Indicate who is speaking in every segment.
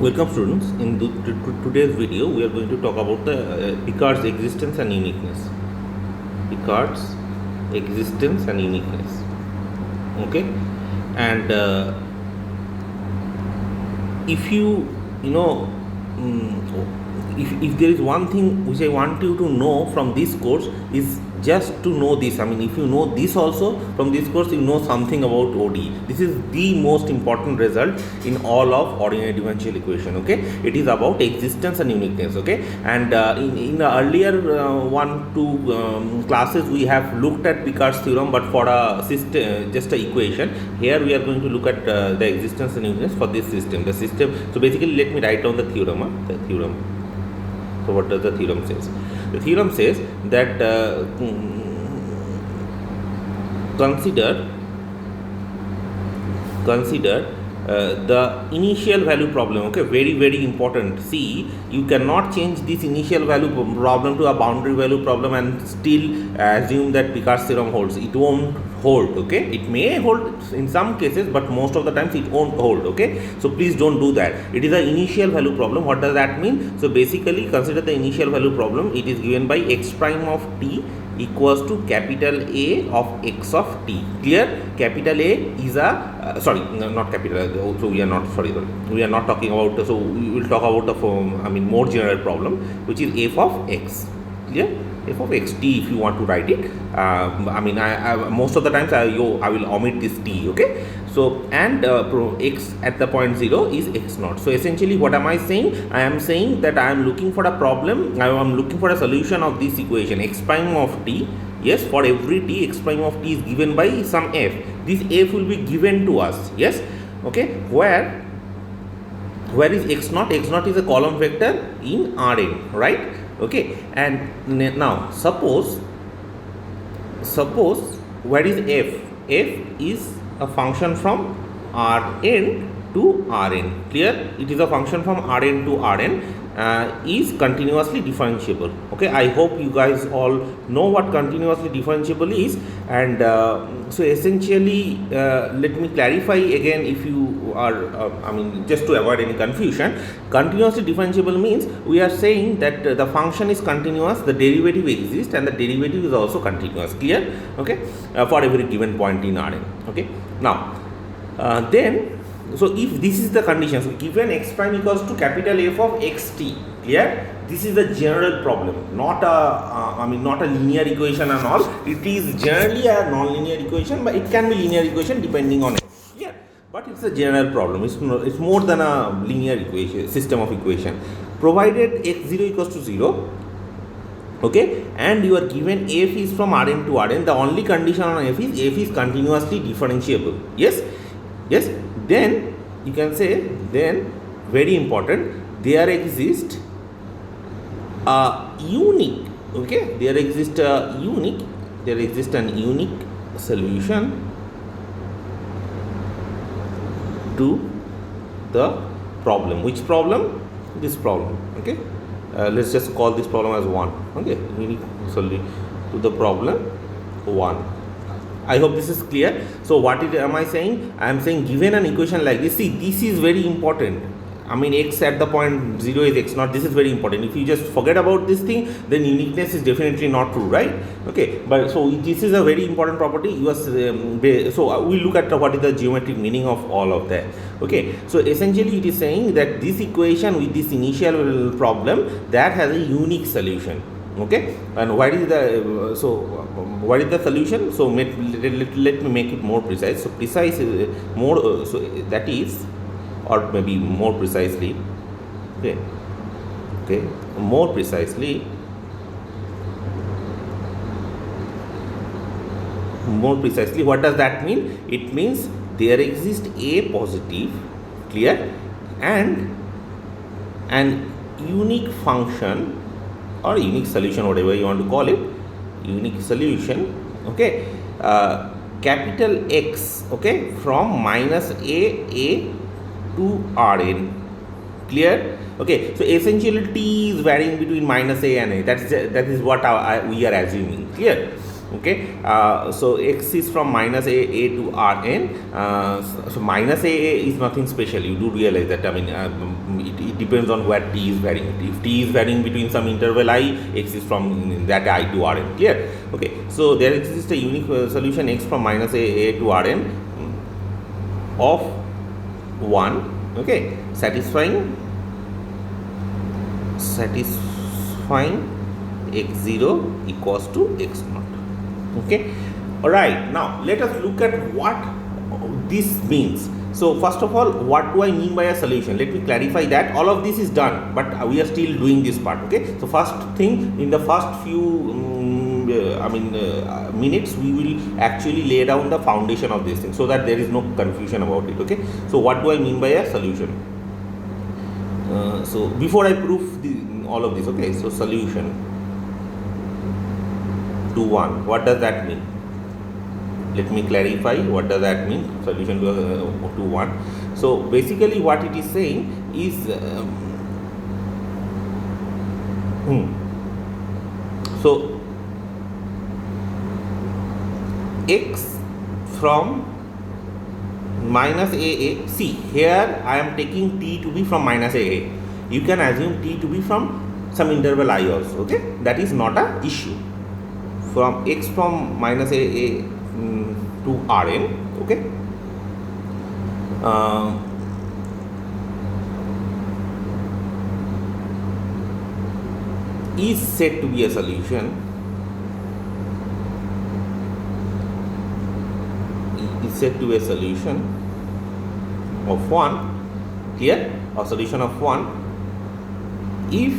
Speaker 1: Welcome students. In today's video, we are going to talk about the Picard's existence and uniqueness. Picard's existence and uniqueness. Okay, and if you know, if there is one thing which I want you to know from this course is just to know this. I mean, if you know this also from this course, you know something about ODE. This is the most important result in all of ordinary differential equation. Okay, it is about existence and uniqueness. Okay, and in the earlier classes we have looked at Picard's theorem, but for a system, just a equation. Here we are going to look at the existence and uniqueness for this system. The system. So basically, let me write down the theorem. The theorem. So what does the theorem says? The theorem says that consider the initial value problem. Okay, very important. See, you cannot change this initial value problem to a boundary value problem and still assume that Picard's theorem holds. It won't hold. Okay, it may hold in some cases, but most of the times it won't hold. Okay, so please don't do that. It is an initial value problem. What does that mean? So basically, consider the initial value problem. It is given by x prime of t equals to capital A of x of t. Clear? Capital A is a not capital. So we are not we are not talking about. So we will talk about the more general problem, which is f of x. Clear? F of x t, if you want to write it. I most of the times I will omit this t. Okay, so and x at the point 0 is x naught. So essentially, what am I saying? I am saying that I am looking for a problem. I am looking for a solution of this equation x prime of t. Yes, for every t, x prime of t is given by some f. This f will be given to us. Yes, okay. Where is x naught? X naught is a column vector in Rn, right? Okay, and now suppose where is f? F is a function from Rn to Rn. Clear? It is a function from Rn to Rn. Is continuously differentiable. Okay, I hope you guys all know what continuously differentiable is, and so essentially let me clarify again if you are just to avoid any confusion. Continuously differentiable means we are saying that the function is continuous, the derivative exists, and the derivative is also continuous. Clear? Okay, for every given point in Rn. Okay, now then, so if this is the condition, so given x prime equals to capital F of xt, clear? This is a general problem, not a not a linear equation and all. It is generally a non-linear equation, but it can be linear equation depending on it. Yeah, but it's a general problem. It's more than a linear equation system of equation. Provided x0 equals to 0. Okay, and you are given f is from Rn to Rn. The only condition on f is continuously differentiable. Yes. Then you can say, then very important, there exists a unique. Okay, there exists an unique solution to the problem. Which problem? This problem. Okay, let's just call this problem as 1. Okay, unique solution to the problem 1. I hope this is clear. So what am I saying? I am saying given an equation like this, see, this is very important. I mean, x at the point 0 is x naught. This is very important. If you just forget about this thing, then uniqueness is definitely not true, right? Okay, but so this is a very important property. You are, so we'll look at what is the geometric meaning of all of that. Okay, so essentially it is saying that this equation with this initial problem, that has a unique solution. Okay, and what is the what is the solution? So let me make it more precise. So precise is more so that is, or maybe more precisely, more precisely, what does that mean? It means there exists a positive, clear, and an unique function or unique solution, whatever you want to call it, unique solution. Okay, capital X. Okay, from minus a to Rn. Clear? Okay, so essentially t is varying between minus a and a. That is what we are assuming. Clear? Okay, so x is from minus a to rn. So minus a is nothing special. You do realize that. I mean, it depends on where t is varying. If t is varying between some interval I, x is from that I to rn. Clear? Okay, so there exists a unique solution x from minus a to rn of 1. Okay, satisfying x0 equals to x0. Okay, all right, now let us look at what this means. So first of all, what do I mean by a solution? Let me clarify that. All of this is done, but we are still doing this part. Okay, so first thing, in the first few minutes, we will actually lay down the foundation of this thing so that there is no confusion about it. Okay, so what do I mean by a solution? So before I prove all of this, okay, so solution to 1, what does that mean? Let me clarify what does that mean, solution to 1. So basically what it is saying is so x from minus a, see here I am taking t to be from minus a. You can assume t to be from some interval I also. Okay, that is not a issue. From x from minus a to rn. Okay, is said to be a solution. Is said to be a solution of 1. Clear? A solution of 1 if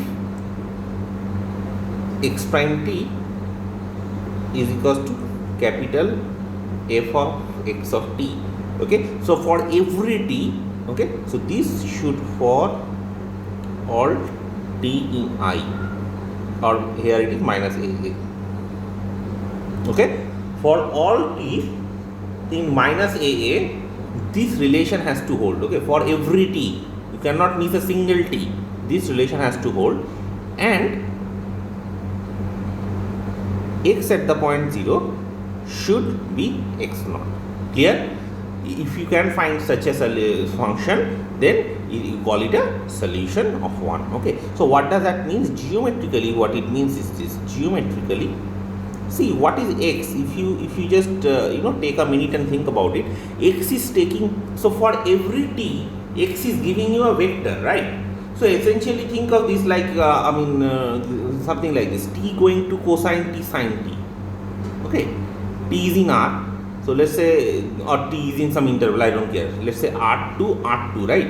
Speaker 1: x prime t is equals to capital F of x of t. Okay, so for every t, okay, so this should for all t in I, or here it is minus a. Okay, for all t in minus a, this relation has to hold. Okay, for every t, you cannot miss a single t. This relation has to hold, and x at the point 0 should be x0. Clear? If you can find such a function, then you call it a solution of 1. Okay, so what does that mean? Geometrically, what it means is this. Geometrically, see what is x. If you just take a minute and think about it, x is taking, so for every t, x is giving you a vector, right? So essentially think of this like something like this: t going to cosine t sine t. Okay, t is in r, so let's say, or t is in some interval, I don't care, let's say r2 r2, right?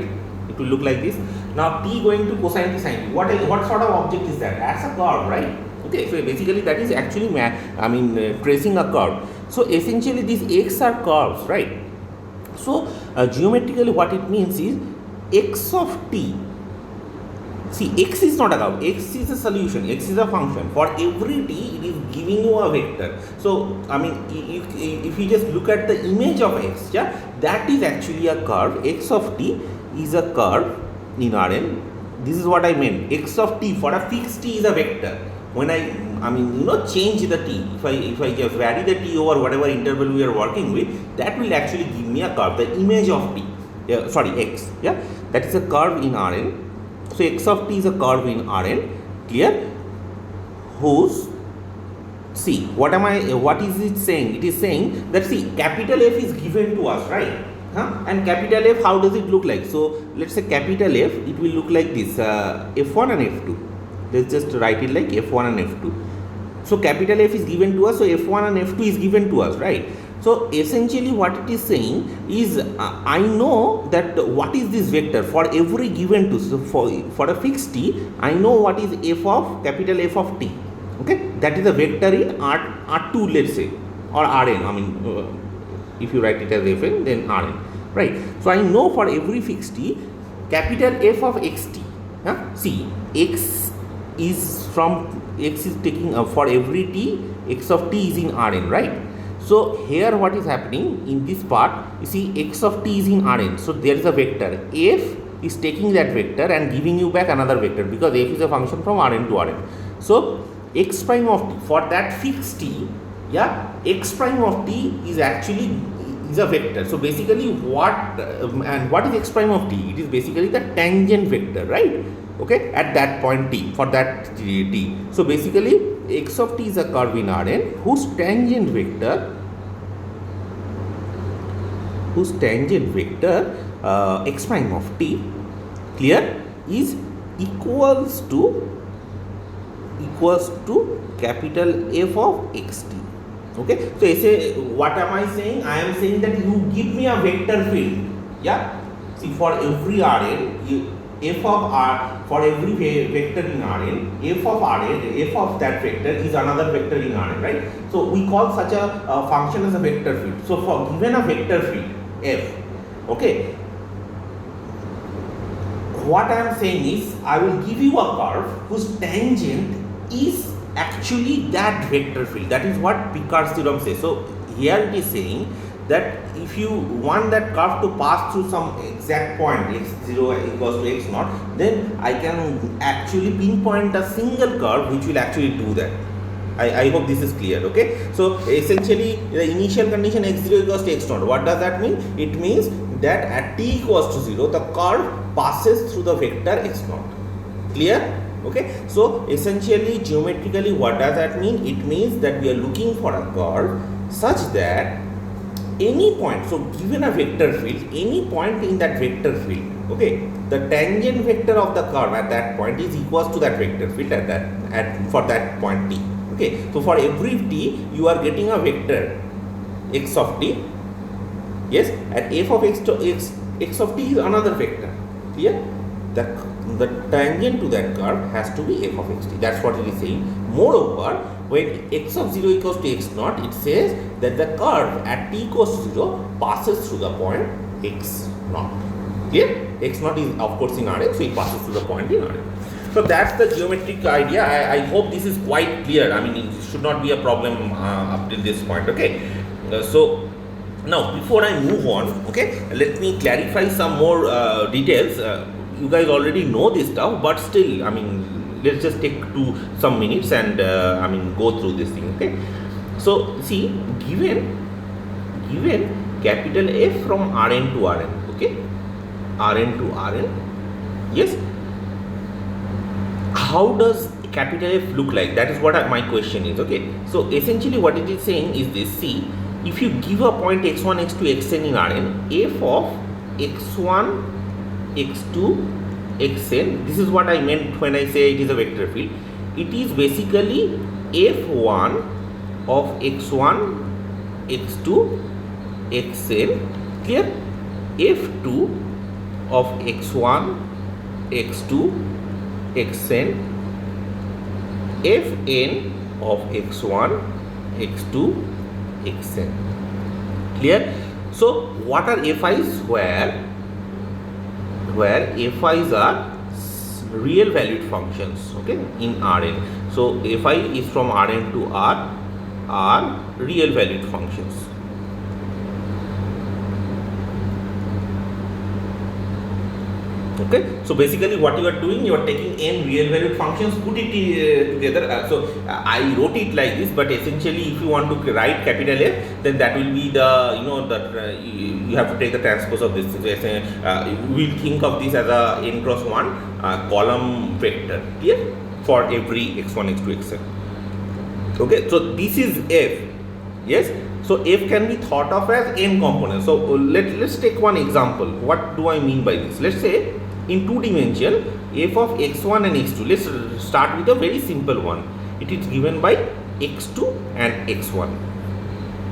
Speaker 1: It will look like this. Now t going to cosine t sine t, what sort of object is that? That's a curve, right? Okay, so basically that is actually tracing a curve. So essentially these x are curves, right? So geometrically what it means is x of t. See, x is not a curve, x is a solution, x is a function. For every t, it is giving you a vector. So, I mean, if you just look at the image of x, yeah, that is actually a curve. X of t is a curve in Rn. This is what I meant. X of t for a fixed t is a vector. When I change the t, if I just vary the t over whatever interval we are working with, that will actually give me a curve, the image of t. X. Yeah, that is a curve in Rn. So x of t is a curve in Rn. Clear? Whose, see, what is it saying? It is saying that, see, capital F is given to us, right? And capital F, how does it look like? So let's say capital F, it will look like this, F1 and F2. Let's just write it like F1 and F2. So capital F is given to us, so F1 and F2 is given to us, right? So essentially what it is saying is I know that what is this vector for every given t. So for a fixed t, I know what is f of capital F of t. Okay, that is a vector in R2, let's say, or Rn. I mean, if you write it as Fn, then Rn, right? So I know for every fixed t, capital F of xt. See, x is taking for every t, x of t is in Rn, right? So here what is happening in this part, you see x of t is in Rn, so there is a vector. F is taking that vector and giving you back another vector, because f is a function from Rn to Rn. So x prime of t, for that fixed t, yeah, x prime of t is actually is a vector. So basically what and what is x prime of t? It is basically the tangent vector, right? Okay, at that point t, for that t. So basically x of t is a curve in Rn whose tangent vector x prime of t, clear, is equals to capital F of xt. Okay, so what am I saying? I am saying that you give me a vector field. Yeah, see, for every Rn, f of r, for every vector in Rn, f of that vector is another vector in Rn, right? So we call such a function as a vector field. So for given a vector field f, okay, what I am saying is I will give you a curve whose tangent is actually that vector field. That is what Picard's theorem says. So here it is saying that if you want that curve to pass through some exact point x0 equals to x0, then I can actually pinpoint a single curve which will actually do that. I hope this is clear. Okay, so essentially the initial condition x0 equals to x0. What does that mean? It means that at t equals to 0, the curve passes through the vector x0. Clear? Okay, so essentially geometrically what does that mean? It means that we are looking for a curve such that any point, so given a vector field, any point in that vector field, okay, the tangent vector of the curve at that point is equals to that vector field for that point t. Okay, so for every t you are getting a vector x of t, yes, and f of x of t is another vector. Clear? The tangent to that curve has to be f of xt. That's what it is saying. Moreover, when x of 0 equals to x0, it says that the curve at t equals to 0 passes through the point x0. Clear? x0 is of course in Rn, so it passes through the point in Rn. So that's the geometric idea. I hope this is quite clear. I mean, it should not be a problem up till this point. Okay. So now before I move on, okay, let me clarify some more details. You guys already know this stuff, but still, I mean, let's just take some minutes and I mean go through this thing. Okay. So see, given capital F from Rn to Rn, okay, Rn to Rn, yes. How does capital F look like? That is what my question is. Okay, so essentially what it is saying is this. See, if you give a point x1, x2, xn in Rn, f of x1, x2, xn, this is what I meant when I say it is a vector field. It is basically f1 of x1, x2, xn, clear? f2 of x1, x2, xn, fn of x1, x2, xn. Clear? So what are fi's? Where fi's are real valued functions, okay, in Rn. So fi is from Rn to R are real valued functions. Okay, so basically what you are doing, you are taking n real valued functions, put it together. I wrote it like this, but essentially if you want to write capital F, then that will be the, you know, that you have to take the transpose of this. We will think of this as a n cross 1 column vector, clear, for every x1, x2, xn. Okay, so this is F, yes. So F can be thought of as n components. So let's take one example. What do I mean by this? Let's say in two dimension f of x1 and x2. Let's start with a very simple one. It is given by x2 and x1.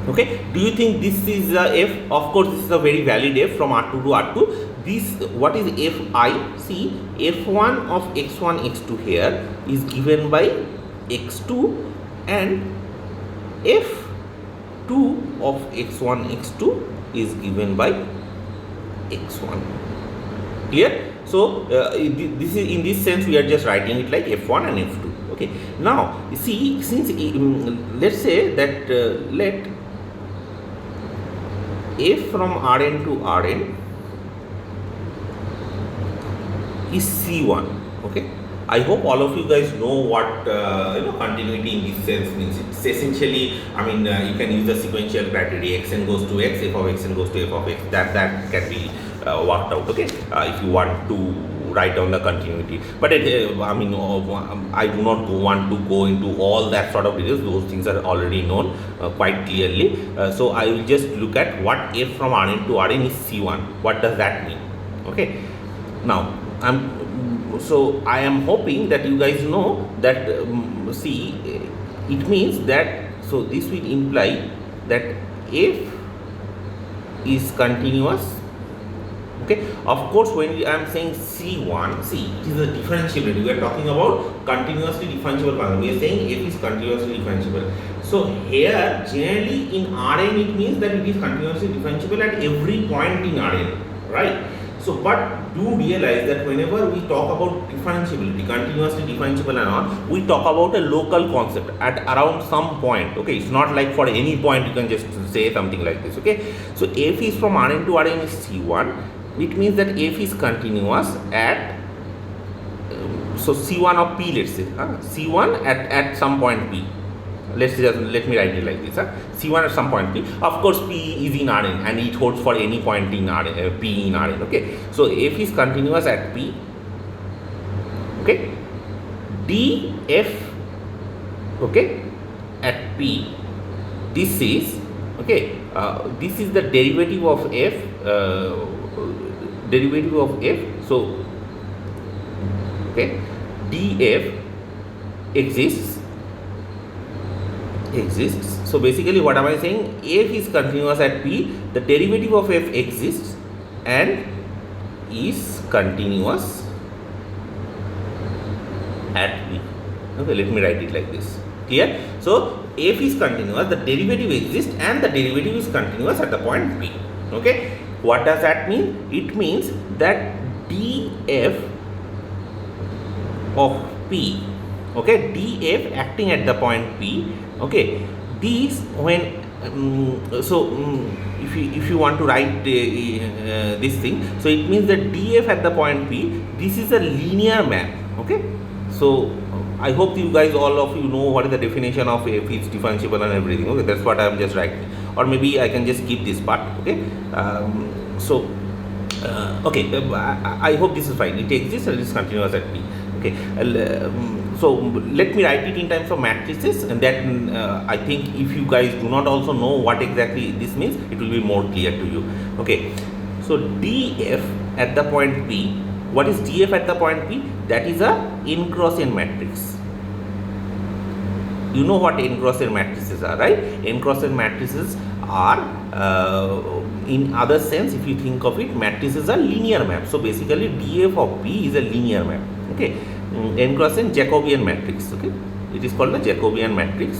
Speaker 1: Okay, do you think this is a f? Of course, this is a very valid f from R2 to R2. This, what is fi? See, f1 of x1, x2 here is given by x2 and f2 of x1, x2 is given by x1. Clear? So this is, in this sense we are just writing it like f1 and f2. Okay. Now see, since let's say that let f from Rn to Rn is C1. Okay. I hope all of you guys know what continuity in this sense means. It's essentially, I mean, you can use the sequential criteria. Xn goes to x, f of xn goes to f of x. That can be worked out. Okay, if you want to write down the continuity, but I mean, I do not want to go into all that sort of details. Those things are already known quite clearly. So I will just look at what f from Rn to Rn is C1. What does that mean? Okay, now I am hoping that you guys know that see, it means that, so this will imply that f is continuous. Okay, of course, when I am saying C1, see, it is a differentiability. We are talking about continuously differentiable function. We are saying f is continuously differentiable. So here, generally in Rn, it means that it is continuously differentiable at every point in Rn, right? So, but do realize that whenever we talk about differentiability, continuously differentiable and all, we talk about a local concept at around some point. Okay, it's not like for any point you can just say something like this. Okay, so f is from Rn to Rn is C1. It means that f is continuous at so C1 of P, let's say C1 at some point P. Let me write it like this. C1 at some point P. Of course, P is in Rn and it holds for any point in Rn, P in Rn. Okay, so f is continuous at P. Okay, df, okay, at P. This is okay. This is the derivative of f. Derivative of f. So okay, df exists. So basically what am I saying? F is continuous at P, the derivative of f exists and is continuous at P. Okay, let me write it like this. Clear? So f is continuous, the derivative exists and the derivative is continuous at the point P. Okay, what does that mean? It means that df of P, okay, df acting at the point P, okay, these when if you want to write this thing, so it means that df at the point P, this is a linear map. Okay, so I hope you guys, all of you, know what is the definition of f is differentiable and everything. Okay, that's what I am just writing, or maybe I can just skip this part. Okay, okay, I hope this is fine. It exists and it is continuous at P. Okay, so let me write it in terms of matrices, and then I think if you guys do not also know what exactly this means, it will be more clear to you. Okay, so df at the point P, what is df at the point P? That is a n cross n matrix. You know what n cross n matrices are, right? N cross n matrices are, in other sense, if you think of it, matrices are linear maps. So basically df of P is a linear map. Okay, n cross n Jacobian matrix. Okay, it is called the Jacobian matrix.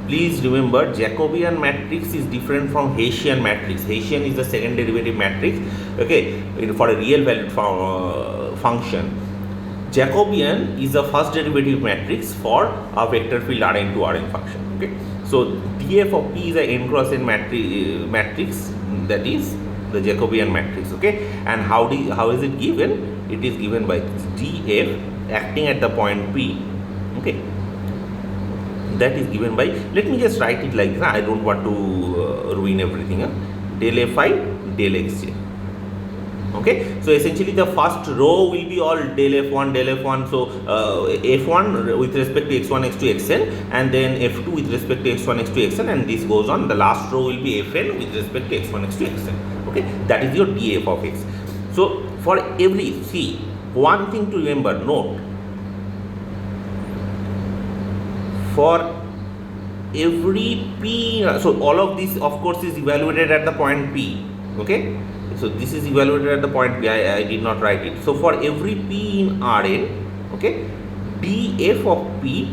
Speaker 1: Please remember, Jacobian matrix is different from Hessian matrix. Hessian is the second derivative matrix. Okay, for a real valued function. Jacobian is the first derivative matrix for a vector field Rn to Rn function. Okay, so df of P is a n cross n matrix, that is the Jacobian matrix. Okay, and how is it given? It is given by df acting at the point P. Okay, that is given by, let me just write it like this. I don't want to ruin everything. Del fi del xj. Okay, so essentially the first row will be all del f1. So f1 with respect to x1, x2, xn, and then f2 with respect to x1, x2, xn, and this goes on. The last row will be fn with respect to x1, x2, xn. Okay, that is your df of x. So for every, see, one thing to remember, note, for every P, so all of this of course is evaluated at the point P. Okay, so this is evaluated at the point P. I did not write it. So for every P in Rn, okay, df of P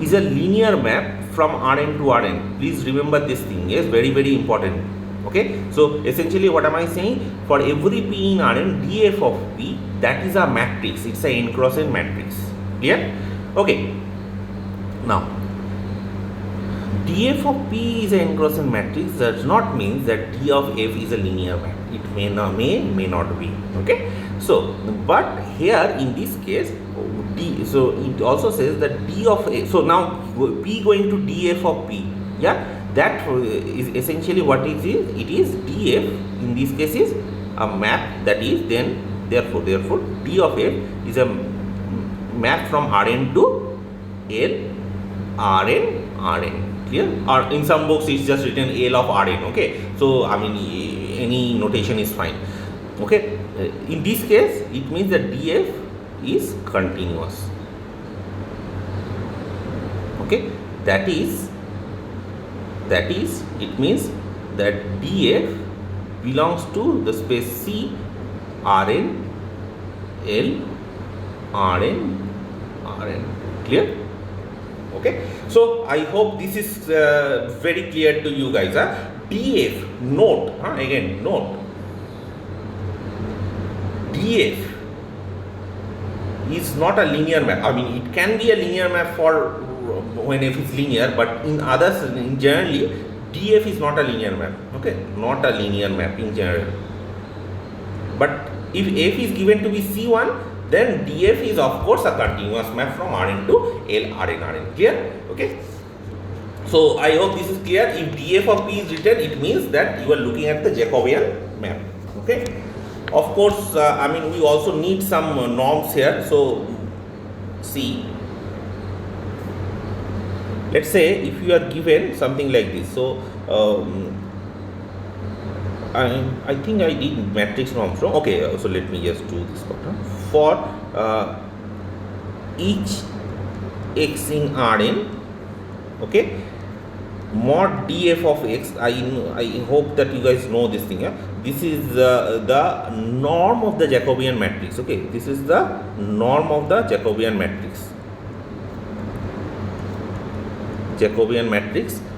Speaker 1: is a linear map from Rn to Rn. Please remember this thing. Yes, very, very important. Okay, so essentially what am I saying? For every P in Rn, df of P, that is a matrix. It's a n cross n matrix. Clear? Okay, now df of P is a n cross n matrix does not mean that d of f is a linear map. It may not be. Okay, So, but here in this case, d, so it also says that d of a, so now p going to df of p, yeah, that is essentially what it is df in this case is a map, that is then therefore d of f is a map from Rn to L, Rn, clear? Or in some books it's just written L of Rn, okay? So I mean any notation is fine, okay? In this case it means that df is continuous, okay? That is it means that df belongs to the space C, Rn, L, Rn, clear? Okay, so I hope this is very clear to you guys. df, note, again note, df is not a linear map. I mean it can be a linear map for when f is linear, but in others, in generally df is not a linear map, okay, not a linear map in general. But if f is given to be C1, then df is of course a continuous map from Rn to L, Rn, clear? Okay, so I hope this is clear. If df of p is written, it means that you are looking at the Jacobian map, okay? Of course, I mean we also need some norms here. So see, let's say if you are given something like this, so I think I did matrix norms wrong. Okay, so let me just do this part. For each x in Rn, okay, mod df of x, I hope that you guys know this thing. This is the norm of the Jacobian matrix. Okay, this is the norm of the Jacobian matrix.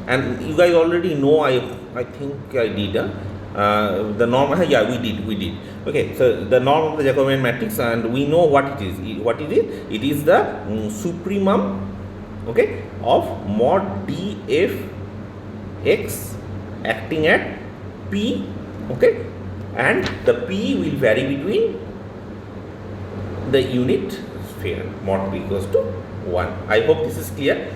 Speaker 1: And you guys already know. I think I did the norm. Yeah, we did. Okay, so the norm of the Jacobian matrix, and we know what it is. What is it? It is the supremum, okay, of mod df x acting at p, okay, and the p will vary between the unit sphere mod p equals to 1. I hope this is clear.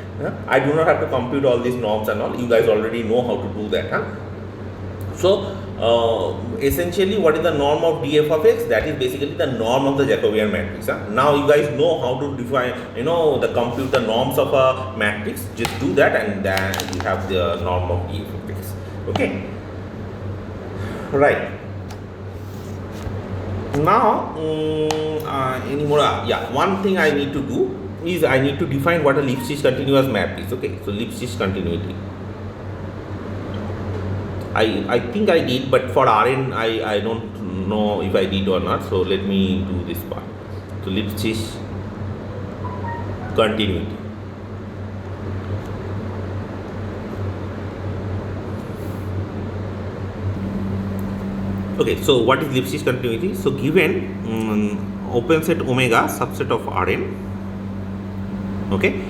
Speaker 1: I do not have to compute all these norms and all. You guys already know how to do that. So essentially, what is the norm of df of x? That is basically the norm of the Jacobian matrix. Now you guys know how to define, the compute the norms of a matrix. Just do that, and then you have the norm of df of x. Okay, right. Now any more? Yeah, one thing I need to do is I need to define what a Lipschitz continuous map is. Okay, so Lipschitz continuity, I think I did, but for Rn I don't know if I did or not. So let me do this part. So Lipschitz continuity. Okay, so what is Lipschitz continuity? So given open set omega subset of Rn, okay,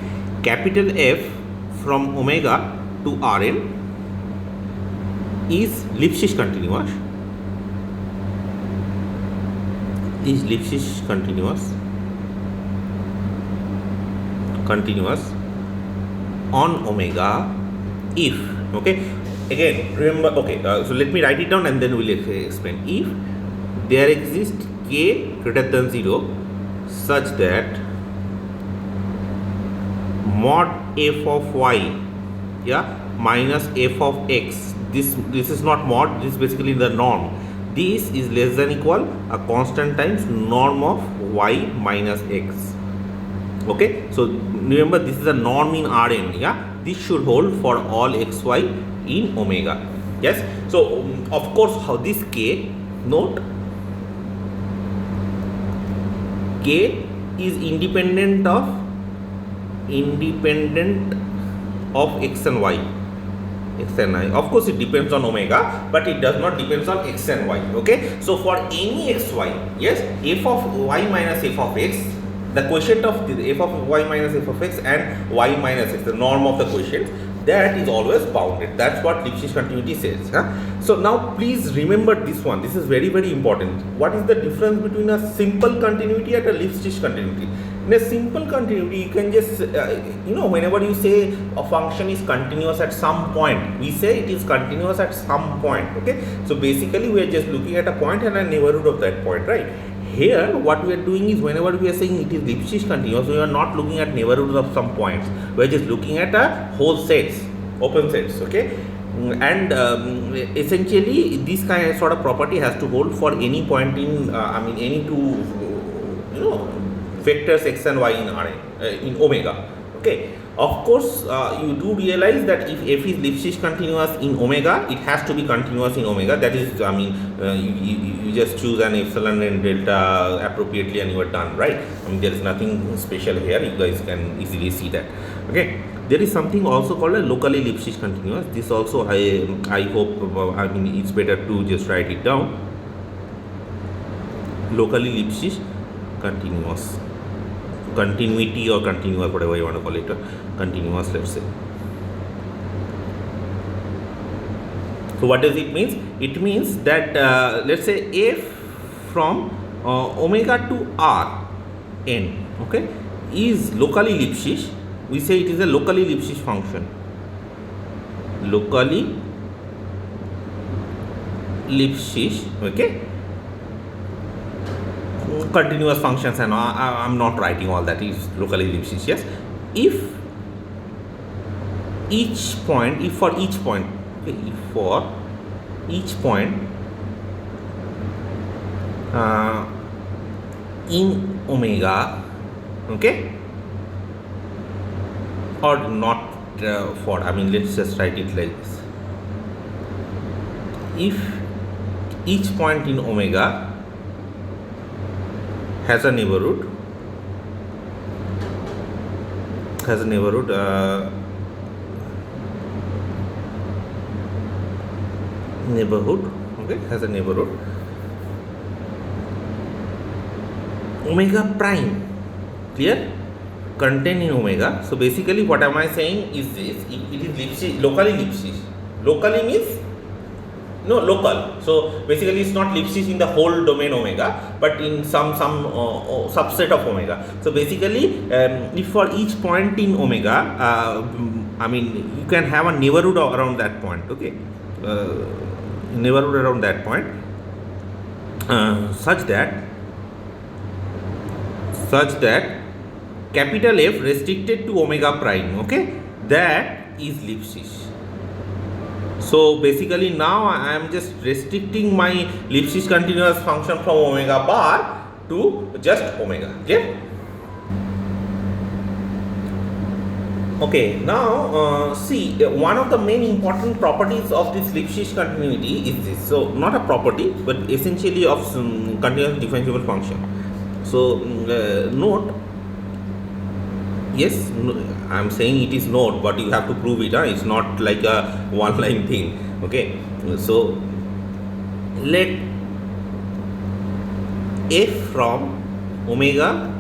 Speaker 1: capital F from omega to Rn is Lipschitz continuous. Is Lipschitz continuous on omega if, okay, again remember, okay, so let me write it down and then we'll explain. If there exists k greater than 0 such that mod f of y, yeah, minus f of x, this is not mod, this is basically the norm, this is less than equal a constant times norm of y minus x. Okay, so remember this is a norm in Rn, yeah, this should hold for all xy in omega. Yes, so of course how this k, note k is independent of x and y, of course it depends on omega, but it does not depends on x and y. Okay, so for any xy, yes, f of y minus f of x, the quotient of the f of y minus f of x and y minus x, the norm of the quotient, that is always bounded. That's what Lipschitz continuity says. Huh? So now please remember this one. This is very, very important. What is the difference between a simple continuity and a Lipschitz continuity? In a simple continuity, you can just, whenever you say a function is continuous at some point, we say it is continuous at some point. Okay. So basically, we are just looking at a point and a neighborhood of that point, right? Here, what we are doing is whenever we are saying it is Lipschitz continuous, we are not looking at neighborhoods of some points. We are just looking at a whole sets, open sets. Okay, and essentially this kind of sort of property has to hold for any point in any two vectors x and y in Rn in omega. Okay. Of course, you do realize that if f is Lipschitz continuous in omega, it has to be continuous in omega. That is, you just choose an epsilon and delta appropriately and you are done, right? There is nothing special here. You guys can easily see that. Okay. There is something also called a locally Lipschitz continuous. This also I hope, it's better to just write it down. Locally Lipschitz continuous. Continuity or continuous, whatever you want to call it, continuous, let's say. So what does it mean? It means that let's say f from omega to r n, okay, is locally Lipschitz. We say it is a locally Lipschitz function. Locally Lipschitz, okay. Continuous functions, and I'm not writing all that, is locally Lipschitz. Yes, if for each point, okay, if for each point in omega, okay, or not for, let's just write it like this. If each point in omega has a neighborhood, okay, has a neighborhood omega prime, clear, contained in omega. So basically what am I saying is this, it is Lipschitz, locally Lipschitz. Locally means local. So basically it's not Lipschitz in the whole domain omega, but in some subset of omega. So basically if for each point in omega, you can have a neighborhood around that point, okay, neighborhood around that point, such that capital F restricted to omega prime, okay, that is Lipschitz. So basically now I am just restricting my Lipschitz continuous function from omega bar to just omega. Okay. Okay, now see, one of the main important properties of this Lipschitz continuity is this. So not a property, but essentially of some continuous differentiable function. So note, yes, I am saying it is note, but you have to prove it. It's not like a one-line thing. Okay, so let f from omega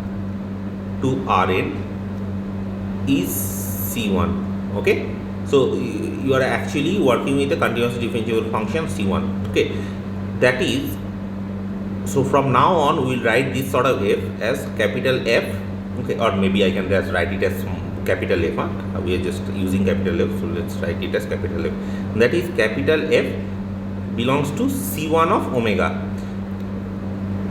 Speaker 1: to Rn is C1. Okay, so you are actually working with a continuous differentiable function C1. Okay, that is, so from now on we will write this sort of f as capital F. Okay, or maybe I can just write it as capital F. We are just using capital F, so let's write it as capital F. That is, capital F belongs to C1 of omega.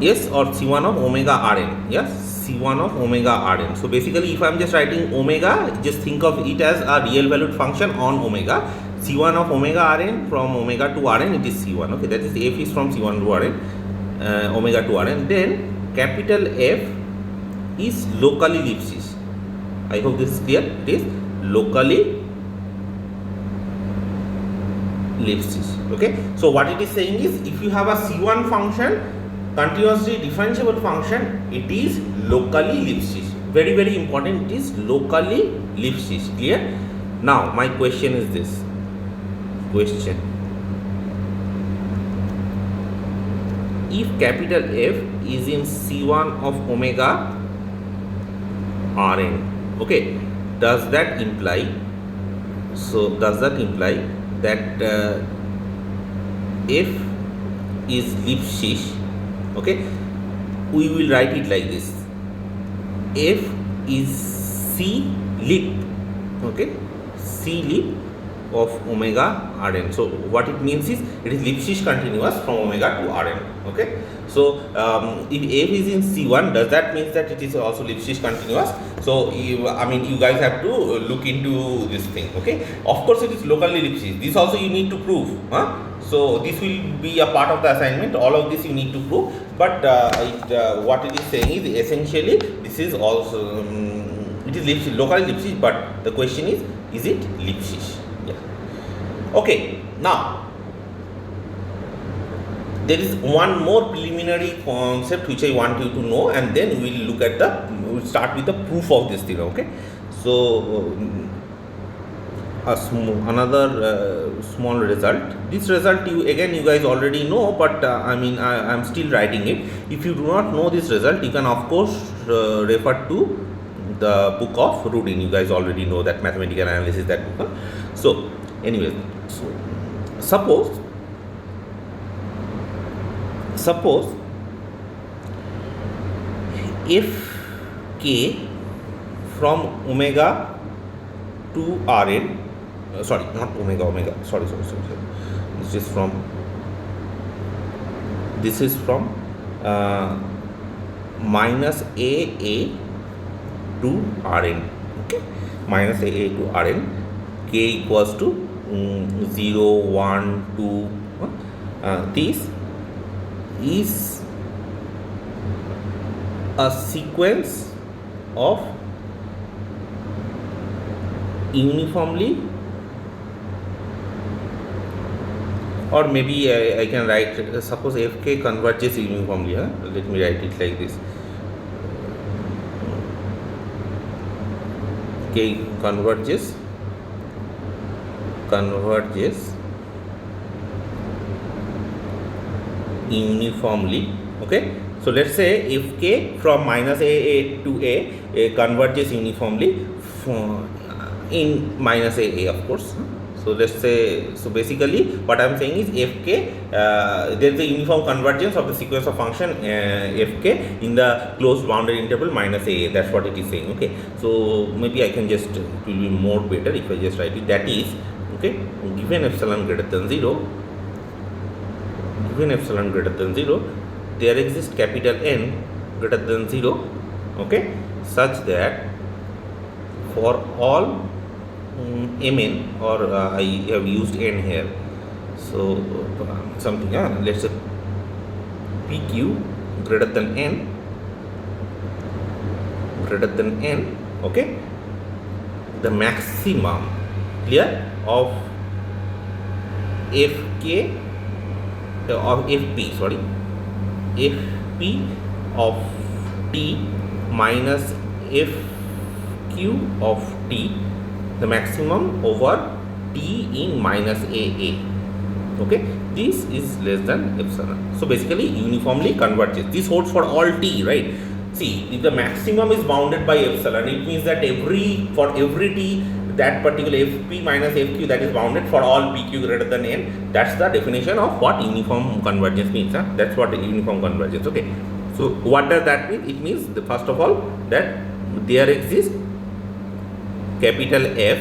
Speaker 1: Yes, or C1 of omega Rn. Yes, C1 of omega Rn. So basically, if I am just writing omega, just think of it as a real valued function on omega. C1 of omega Rn, from omega to Rn, it is C1. Okay, that is, F is from C1 to Rn, omega to Rn. Then capital F is locally Lipschitz. I hope this is clear. It is locally Lipschitz. Okay. So what it is saying is, if you have a C1 function, continuously differentiable function, it is locally Lipschitz. Very, very important. It is locally Lipschitz. Clear? Now my question is this. Question: if capital F is in C1 of omega Rn, okay, does that imply So does that imply that f is Lipschitz? Okay, we will write it like this: f is C lip, okay, C lip of omega Rn. So what it means is it is Lipschitz continuous from omega to Rn. Okay, so if f is in C1, does that mean that it is also Lipschitz continuous? So you guys have to look into this thing. Okay, of course it is locally Lipschitz. This also you need to prove. So this will be a part of the assignment. All of this you need to prove. But what it is saying is essentially this is also it is Lipschitz, locally Lipschitz. But the question is it Lipschitz? Okay, now there is one more preliminary concept which I want you to know, and then we will look at we will start with the proof of this theorem. Okay, so another small result. This result you guys already know, but I am still writing it. If you do not know this result, you can of course refer to the book of Rudin. You guys already know that mathematical analysis, that book. So anyways, suppose if k from omega to Rn, sorry, not omega, sorry, this is from minus AA to Rn, okay, minus AA to Rn, k equals to 0, 1, 2, this is a sequence of uniformly, or maybe I can write, suppose fk converges uniformly. Let me write it like this: k converges uniformly. Okay, so let's say if k from minus a to a converges uniformly in minus a, of course. So let's say, so basically what I am saying is fk, there is a uniform convergence of the sequence of function fk in the closed boundary interval minus a. That's what it is saying. Okay, so maybe I can just, it will be more better if I just write it. That is, okay, given epsilon greater than 0, there exists capital N greater than 0, okay, such that for all Mn, or I have used N here, so something, let's say PQ greater than N, okay, the maximum, clear, of fk of fp of t minus fq of t, the maximum over t in minus AA. Okay, this is less than epsilon. So basically uniformly converges. This holds for all t, right? See, if the maximum is bounded by epsilon, it means that for every t, that particular fp minus fq, that is bounded for all pq greater than n. That's the definition of what uniform convergence means. That's what uniform convergence. Okay, so what does that mean? It means, first of all, that there exists capital F,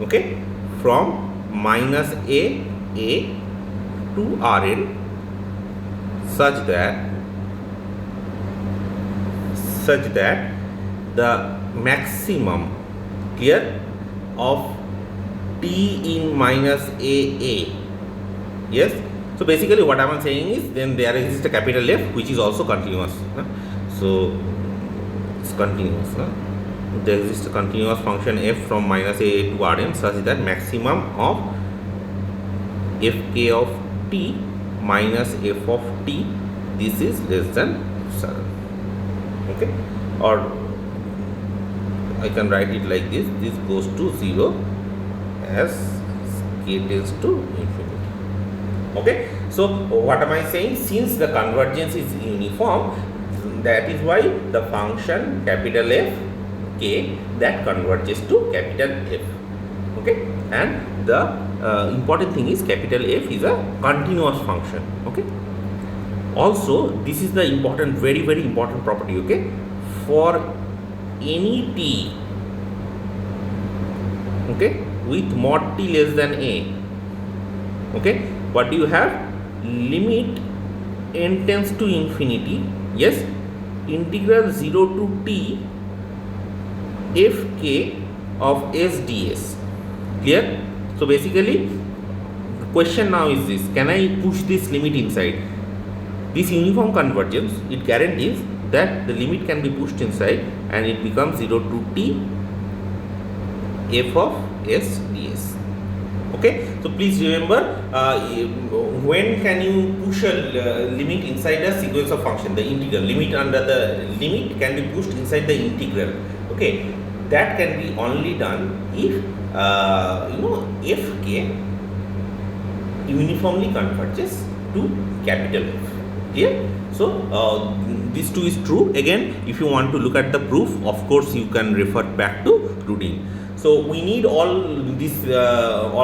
Speaker 1: okay, from minus a to Rn, such that the maximum, clear, of t in minus AA. Yes, so basically what I am saying is, then there exists a capital F which is also continuous. So it's continuous. There exists a continuous function f from minus a to Rn such that maximum of fk of t minus f of t, this is less than epsilon. Okay, or I can write it like this: this goes to 0 as k tends to infinity. Okay, so what am I saying? Since the convergence is uniform, that is why the function capital F k, that converges to capital F. Okay, and the important thing is capital F is a continuous function. Okay. Also, this is the important, very very important property. Okay, for any t, okay, with mod t less than a, okay, what do you have? Limit n tends to infinity, yes, integral 0 to t fk of s ds. Clear? So basically the question now is this: can I push this limit inside? This uniform convergence, it guarantees that the limit can be pushed inside and it becomes 0 to t f of s ds. Okay, so please remember, when can you push a limit inside a sequence of function? The integral limit under the limit can be pushed inside the integral. Okay, that can be only done if fk uniformly converges to capital F. Clear? So this too is true. Again, if you want to look at the proof, of course you can refer back to Rudin. So we need all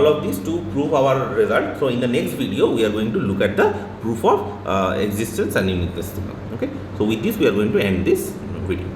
Speaker 1: of this to prove our result. So in the next video we are going to look at the proof of existence and uniqueness theorem. Okay, so with this we are going to end this video.